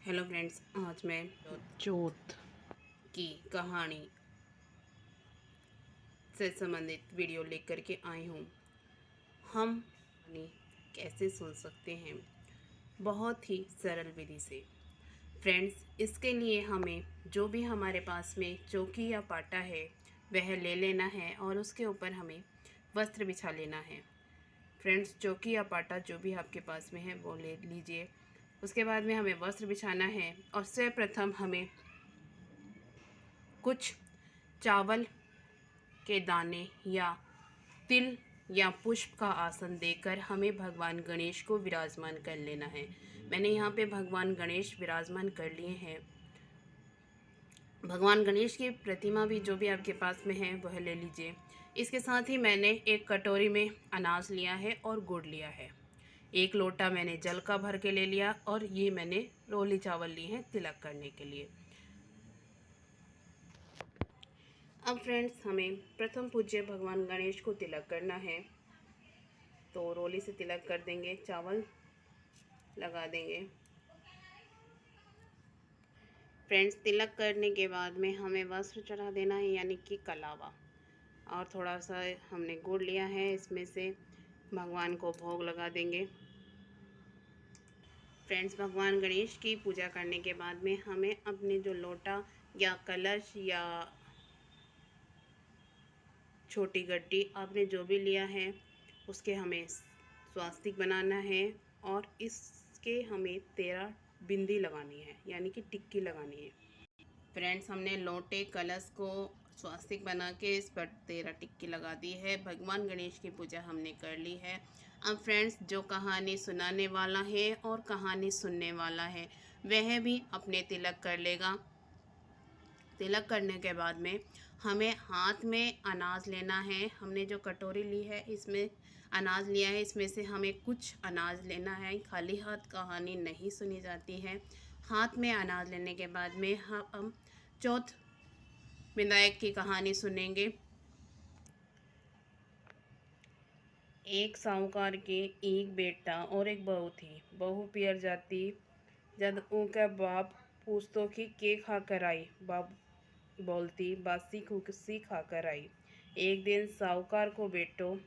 Hello friends, आज मैं चौथ की कहानी से संबंधित वीडियो लेकर के आई हूँ। हम कहानी कैसे सुन सकते हैं? बहुत ही सरल विधि से। फ्रेंड्स, इसके लिए हमें जो भी हमारे पास में चौकी या पाटा है वह ले लेना है और उसके ऊपर हमें वस्त्र बिछा लेना है। फ्रेंड्स, चौकी या पाटा जो भी आपके पास में है वो ले लीजिए। उसके बाद में हमें वस्त्र बिछाना है और सर्वप्रथम हमें कुछ चावल के दाने या तिल या पुष्प का आसन देकर हमें भगवान गणेश को विराजमान कर लेना है। मैंने यहाँ पे भगवान गणेश विराजमान कर लिए हैं। भगवान गणेश की प्रतिमा भी जो भी आपके पास में है वह ले लीजिए। इसके साथ ही मैंने एक कटोरी में अनाज लिया है और गुड़ लिया है। एक लोटा मैंने जल का भर के ले लिया और ये मैंने रोली चावल लिए हैं तिलक करने के लिए। अब फ्रेंड्स, हमें प्रथम पूज्य भगवान गणेश को तिलक करना है, तो रोली से तिलक कर देंगे, चावल लगा देंगे। फ्रेंड्स, तिलक करने के बाद में हमें वस्त्र चढ़ा देना है, यानी कि कलावा, और थोड़ा सा हमने गुड़ लिया है, इसमें से भगवान को भोग लगा देंगे। फ्रेंड्स, भगवान गणेश की पूजा करने के बाद में हमें अपने जो लोटा या कलश या छोटी गड्डी आपने जो भी लिया है उसके हमें स्वास्तिक बनाना है और इसके हमें 13 बिंदी लगानी है, यानी कि टिक्की लगानी है। फ्रेंड्स, हमने लोटे कलश को स्वास्तिक बना के इस पर 13 टिक्की लगा दी है। भगवान गणेश की पूजा हमने कर ली है। अब फ्रेंड्स, जो कहानी सुनाने वाला है और कहानी सुनने वाला है वह भी अपने तिलक कर लेगा। तिलक करने के बाद में हमें हाथ में अनाज लेना है। हमने जो कटोरी ली है इसमें अनाज लिया है, इसमें से हमें कुछ अनाज लेना है। खाली हाथ कहानी नहीं सुनी जाती है। हाथ में अनाज लेने के बाद में हम चौथ विनायक की कहानी सुनेंगे। एक साहूकार के एक बेटा और एक बहू थी। बहू पियर जाती। जब उनका बाप पूछतो कि के खा कर आई, बाप बोलती बासी खुशी खाकर आई। एक दिन साहूकार को बेटो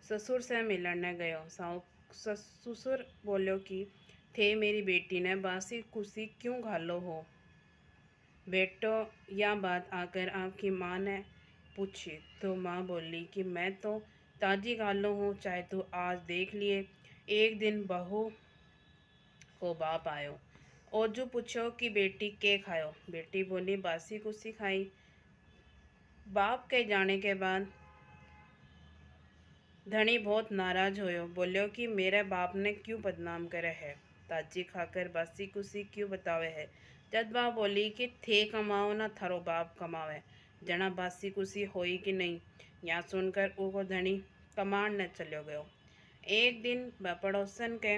ससुर से मिलने गयो। ससुर बोलो कि थे मेरी बेटी ने बासी खुशी क्यों घालो हो। बेटो यह बात आकर आपकी माँ ने पूछी तो माँ बोली कि मैं तो ताजी घालो हूँ, चाहे तू आज देख लिए। एक दिन बहू को बाप आयो और जो पूछो कि बेटी के खायो। बेटी बोली बासी कुसी खाई। बाप के जाने के बाद धनी बहुत नाराज होयो, बोलियो कि मेरे बाप ने क्यों बदनाम करे है, ताजी खाकर बासी कुसी क्यों बतावे है। जद बाप बोली कि थे कमाओ ना थारो बाप कमावे, जना बासी कुसी होई कि नहीं। यहाँ सुनकर वो धनी कमाण न चलो गयो। एक दिन पड़ोसन के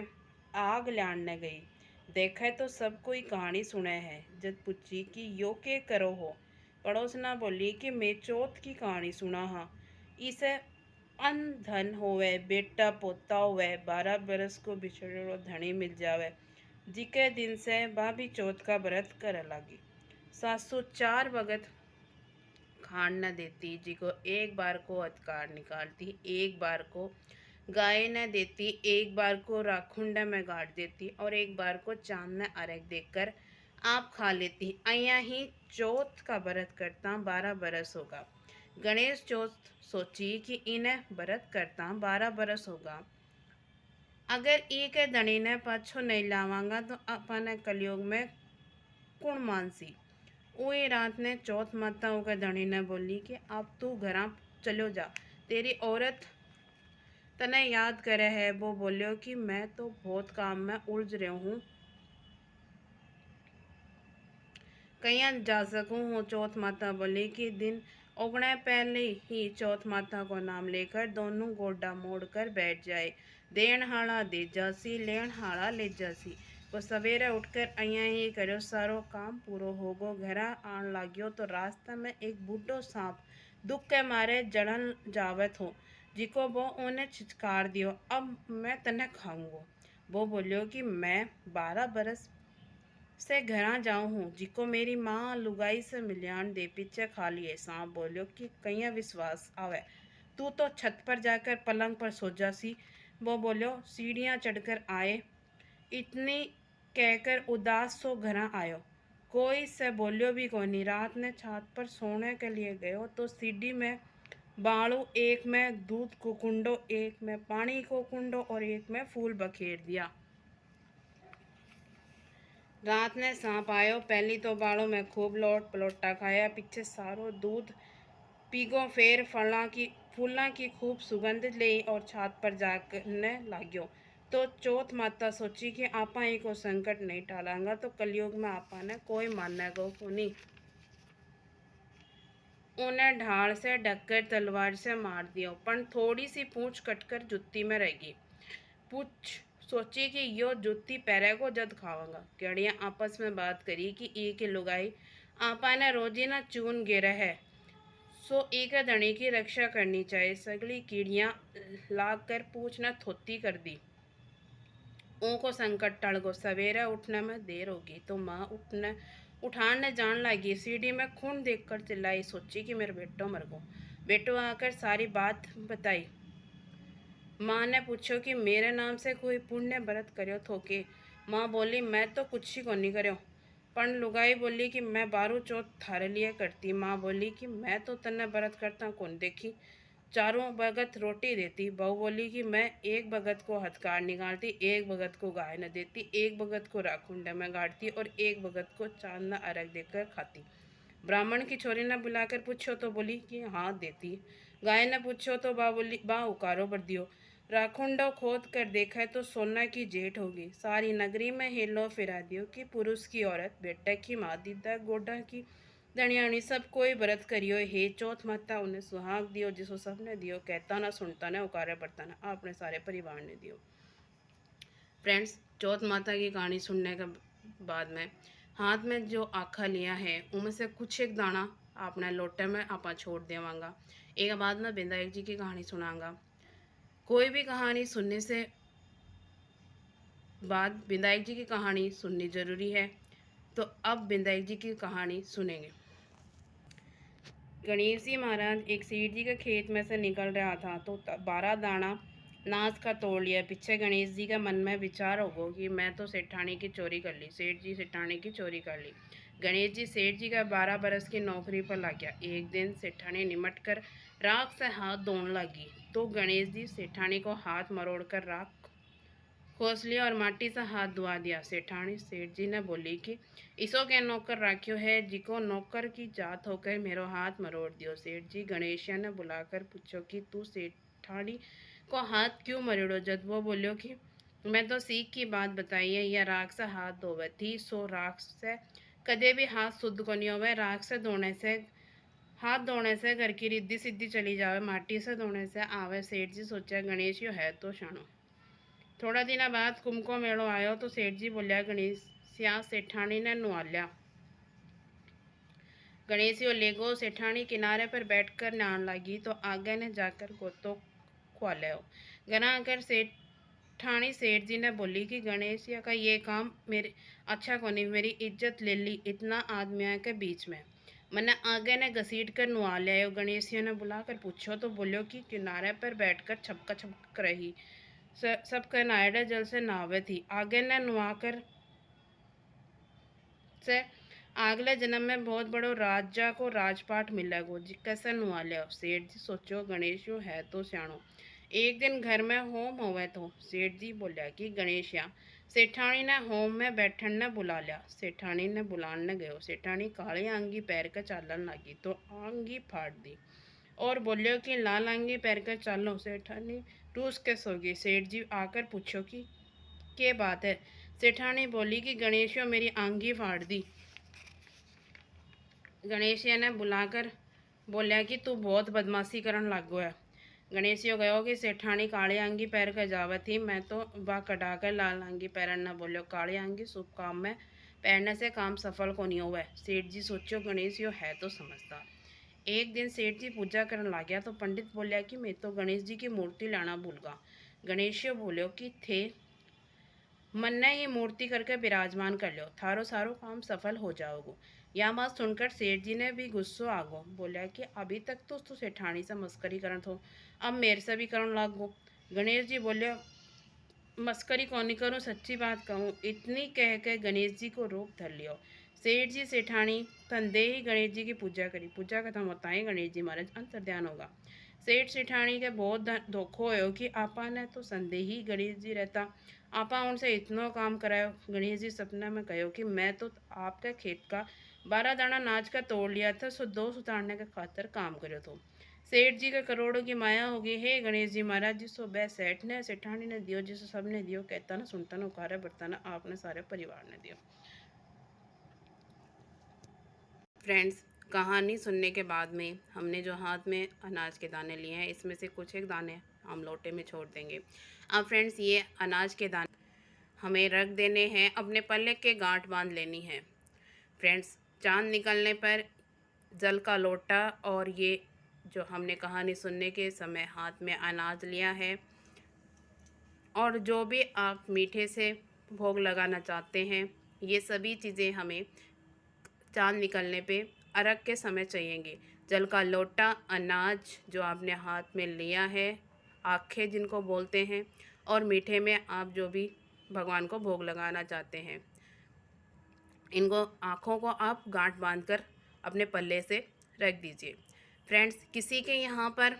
आग लाने गई। देखे तो सब कोई कहानी सुने है। जब पूछी कि यो के करो हो, पड़ोसना बोली कि मैं चौथ की कहानी सुना हाँ। इसे अन धन होवे, बेटा पोता होवे, 12 बरस को बिछड़ो धनी मिल जावे। जिके दिन से भाभी चौथ का व्रत करे लगी। सासू 4 वगत खान न देती, जिको एक बार को अधिकार निकालती, एक बार को गाय न देती, एक बार को राखुंडा में गाड़ देती और एक बार को चांद ने अर्घ देकर आप खा लेती। अया ही चौथ का व्रत करता 12 बरस होगा। गणेश चौथ सोची कि इन्हें व्रत करता 12 बरस होगा। अगर एक धनी ने पाछो नहीं लावांगा तो अपन कलयुग में कुण मानसी। वही रात ने चौथ माता होकर धनी ने बोली कि अब तू घरा चलो जा, तेरी औरत तने याद करे है। वो बोलियो कि मैं तो बहुत काम में उलझ रही हूँ, कहीं जा सकूँ हूँ। चौथ माता बोली कि दिन उगने पहले ही चौथ माता को नाम लेकर दोनों गोडा मोड़ कर बैठ जाए। देन हाड़ा दे जासी, लेन हाड़ा ले जासी। वो सवेरे उठकर अया ही करो, सारो काम पूरो होगो। घरा आन लाग्यो तो रास्ते में एक बूढ़ो सांप दुख के मारे जड़न जावत हो, जिको वो उन्हें छिचकार दियो, अब मैं तने खाऊंगो। वो बोलियो कि मैं 12 बरस से घरा जाऊँ हूँ, जिको मेरी माँ लुगाई से मिलियान दे पीछे खा लिए। सांप बोलियो कि कहीं विश्वास आवे, तू तो छत पर जाकर पलंग पर सो जा सी। वो बोलियो सीढ़ियाँ चढ़कर आए, इतनी कहकर उदास सो घरा आयो। कोई से बोलियो भी कोनी। रात ने छत पर सोने के लिए गयो तो सीढ़ी में बाड़ू, एक में दूध को कुंडो, एक में पानी को कुंडो और एक में फूल बखेर दिया। रात ने सांप आयो, पहली तो बाड़ों में खूब लोट पलोटा खाया, पीछे सारो दूध पीगो, फेर फूलों की खूब सुगंध ले और छात पर जागने लाग्यो। तो चौथ माता सोची कि आपा ही को संकट नहीं टालांगा तो कलयुग में आपा ने कोई मानेगा को नहीं। उन्हें ढाल से ढककर तलवार से मार दियो, पर थोड़ी सी पूंछ कटकर जुत्ती में रहेगी। पूछ सोची कि यो जुत्ती पैरे को जद खावांगा। केड़ियाँ आपस में बात करी कि एक लुगाई आपा ने रोजी ना चून गिरा है, सो एक धनी की रक्षा करनी चाहिए। सगली कीड़ियाँ लाग कर पूछ न थोती कर दी। को संकट टल गो। सवेरे उठने में देर होगी तो माँ उठाने जान लगी। सीढ़ी में खून देखकर चिल्लाई, सोची कि मेरे बेटो मर गो। बेटो आकर सारी बात बताई। माँ ने पूछो कि मेरे नाम से कोई पुण्य व्रत करो थो के। माँ बोली मैं तो कुछ ही को नहीं करो। पण लुगाई बोली कि मैं बारू चौथ थारे लिए करती। माँ बोली कि मैं तो तन्ने व्रत करता कौन देखी, चारों भगत रोटी देती। बहू बोली कि मैं एक भगत को हथकार निकालती, एक भगत को गाय न देती, एक भगत को राखुंडे में गाड़ती और एक भगत को चांद न अर्घ देकर खाती। ब्राह्मण की छोरी ने बुलाकर पूछो तो बोली कि हाँ देती। गाय ने पूछो तो बा बोली बा उकारो भर दियो। राखुंडो खोद कर देखा तो सोना की जेठ होगी। सारी नगरी में हिलो फिरा दियो कि पुरुष की औरत, बेटा की माँ, दीदा गोडा की दणियाणी सब कोई व्रत करियो। हे चौथ माता उन्हें सुहाग दियो, जिसो सबने दियो। कहता ना सुनता ना उकारे पड़ता ना, अपने सारे परिवार ने दियो। फ्रेंड्स, चौथ माता की कहानी सुनने के बाद में हाथ में जो आखा लिया है उनमें से कुछ एक दाना अपने लोटे में आपा छोड़ देवांगा। एक बाद में विनायक जी की कहानी सुनाऊंगा। कोई भी कहानी सुनने से बाद विनायक जी की कहानी सुननी जरूरी है। तो अब विनायक जी की कहानी सुनेंगे। गणेश जी महाराज एक सेठ जी के खेत में से निकल रहा था तो 12 दाना नाज का तोड़ लिया। पीछे गणेश जी के मन में विचार होगा कि मैं तो सेठानी की चोरी कर ली। सेठ जी सेठानी की चोरी कर ली। गणेश जी सेठ जी का 12 बरस की नौकरी पर लग गया। एक दिन सेठानी निमट कर राख से हाथ धोने लगी तो गणेश जी सेठानी को हाथ मरोड़ कर राख खोस लिया और माटी से हाथ धुआ दिया। सेठानी सेठ जी ने बोली कि इसो के नौकर राख्यो है, जिको नौकर की जात होकर मेरो हाथ मरोड़ दियो। सेठ जी गणेशिया ने बुलाकर पूछो कि तू सेठानी को हाथ क्यों मरोड़ो। जब वो बोलियो कि मैं तो सीख की बात बताई है, या राख से हाथ धोवे थी, सो राख से कदे भी हाथ शुद्ध को नहीं होवे। राख से धोने से हाथ धोने से घर की रिद्धि सिद्धि चली जावे, माटी से धोने से आवे। सेठ जी सोचा गणेश यो है तो शानो। थोड़ा दिन बाद कुंभ को मेड़ो आयो तो सेठ जी बोलिया गणेशिया सेठानी ने नुआ लिया। गणेशियो ले गो। सेठानी किनारे पर बैठकर नहाने लगी तो आगे ने जाकर गोतो खुआ ले। घना आकर सेठानी सेठ जी ने बोली कि गणेशिया का ये काम मेरे अच्छा को नहीं, मेरी इज्जत ले ली इतना आदमियों के बीच में। मैंने आगे ने घसीट कर नुआ लिया। गणेशिया ने बुलाकर पूछो तो बोलियो कि किनारे पर बैठकर छपका छपक रही सब नायडा जल से नावे थी। आगे ने नुआकर से अगले जन्म में बहुत बड़ो राजा को राजपाट मिलेगो, कैसे नुआ लिया। सेठ जी सोचो गणेश यो है तो सियाणो। एक दिन घर में होम होवे तो सेठ जी बोलिया कि गणेशिया सेठानी ने होम में बैठन ने बुला लिया। सेठानी ने बुलाने गयो। सेठानी काली आंगी पैर कर चालन लगी तो आंगी फाड़ दी और बोलियो कि लाल आंगी पैर कर चालो। सेठानी रूस के सोगी। सेठ जी आकर पूछो कि क्या बात है। सेठानी बोली कि गणेशिया मेरी आंगी फाड़ दी। गणेशिया ने बुलाकर बोलिया कि तू बहुत बदमाशी करन लग गया है। गणेशियो गयो कि सेठानी काली आंगी पैर कर जावे थी, मैं तो वह कटाकर लाल आंगी पैरन न बोलियो। काली आंगी शुभ काम में पहनने से काम सफल को नहीं हुआ। सेठ जी सोचो गणेशियो है तो समझदार। एक दिन सेठ जी पूजा करने लग गया तो पंडित बोलिया कि मैं तो गणेश जी की मूर्ति लाना भूल गया। गणेशियो बोलियो कि थे मन ने ये मूर्ति करके विराजमान कर लो, थारो सारो काम सफल हो जाओगो। यह बात सुनकर सेठ जी ने भी गुस्सो आ गो, बोला कि अभी तक तो सेठानी से मस्करी करत हो, अब मेरे से भी करन लाग गो। गणेश जी बोले, मस्करी कौनी करूँ, सच्ची बात कहूँ। इतनी कह के गणेश जी को रोक धर लियो। सेठ जी सेठानी तंदे ही गणेश जी की पूजा करी। पूजा खत्म होता ही गणेश जी महाराज अंतर ध्यान होगा। सेठ सेठानी के बहुत धोखो हो कि आपा ने तो संदेही गणेश जी रहता, आपा उनसे इतना काम करायो। गणेश जी सपना में कहो कि मैं तो आपके खेत का 12 दाना नाच का तोड़ लिया था, सो दोष उतारने के खातिर काम करो तो सेठ जी के करोड़ों की माया होगी। हे गणेश जी महाराज जी, सो बै सेठ ने सेठानी ने दियो, जिसो सब ने दियो, कहता ना सुनता ना उकारा बरताना आपने सारे परिवार ने दियो। फ्रेंड्स, कहानी सुनने के बाद में हमने जो हाथ में अनाज के दाने लिए हैं, इसमें से कुछ एक दाने हम लोटे में छोड़ देंगे। अब फ्रेंड्स, ये अनाज के दाने हमें रख देने हैं, अपने पल्ले के गांठ बांध लेनी है। फ्रेंड्स, चांद निकलने पर जल का लोटा और ये जो हमने कहानी सुनने के समय हाथ में अनाज लिया है, और जो भी आप मीठे से भोग लगाना चाहते हैं, ये सभी चीज़ें हमें चांद निकलने पे अर्घ के समय चाहिएंगे। जल का लोटा, अनाज जो आपने हाथ में लिया है, आखे जिनको बोलते हैं, और मीठे में आप जो भी भगवान को भोग लगाना चाहते हैं, इनको आँखों को आप गांठ बांधकर अपने पल्ले से रख दीजिए। फ्रेंड्स, किसी के यहाँ पर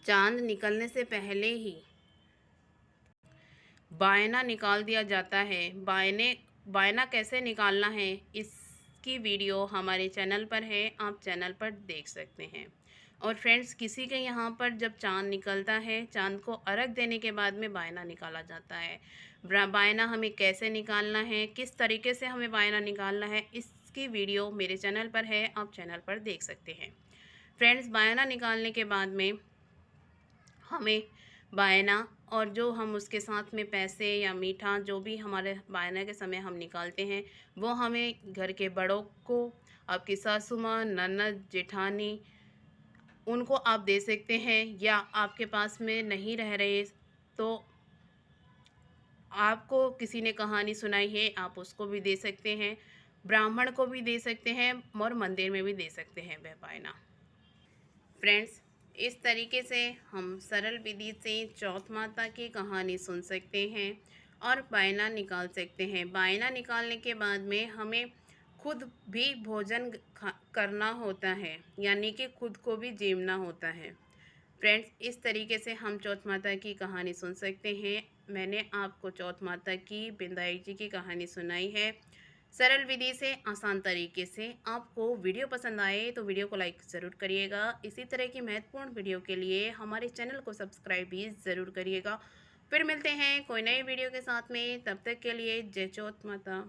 चांद निकलने से पहले ही बायना निकाल दिया जाता है। बायना कैसे निकालना है, इसकी वीडियो हमारे चैनल पर है, आप चैनल पर देख सकते हैं। और फ्रेंड्स, किसी के यहाँ पर जब चांद निकलता है, चांद को अर्घ देने के बाद में बायना निकाला जाता है। बायना हमें कैसे निकालना है, किस तरीके से हमें बायना निकालना है, इसकी वीडियो मेरे चैनल पर है, आप चैनल पर देख सकते हैं। फ्रेंड्स, बायना निकालने के बाद में हमें बायना और जो हम उसके साथ में पैसे या मीठा जो भी हमारे बायना के समय हम निकालते हैं, वो हमें घर के बड़ों को, आपकी सासू माँ, ननद, जेठानी, उनको आप दे सकते हैं। या आपके पास में नहीं रह रहे तो आपको किसी ने कहानी सुनाई है, आप उसको भी दे सकते हैं, ब्राह्मण को भी दे सकते हैं, और मंदिर में भी दे सकते हैं वह बायना। फ्रेंड्स, इस तरीके से हम सरल विधि से चौथ माता की कहानी सुन सकते हैं और बायना निकाल सकते हैं। बायना निकालने के बाद में हमें खुद भी भोजन करना होता है, यानी कि खुद को भी जीवना होता है। फ्रेंड्स, इस तरीके से हम चौथ माता की कहानी सुन सकते हैं। मैंने आपको चौथ माता की बिंदाई जी की कहानी सुनाई है, सरल विधि से, आसान तरीके से। आपको वीडियो पसंद आए तो वीडियो को लाइक ज़रूर करिएगा। इसी तरह की महत्वपूर्ण वीडियो के लिए हमारे चैनल को सब्सक्राइब भी ज़रूर करिएगा। फिर मिलते हैं कोई नई वीडियो के साथ में, तब तक के लिए जय चौथ माता।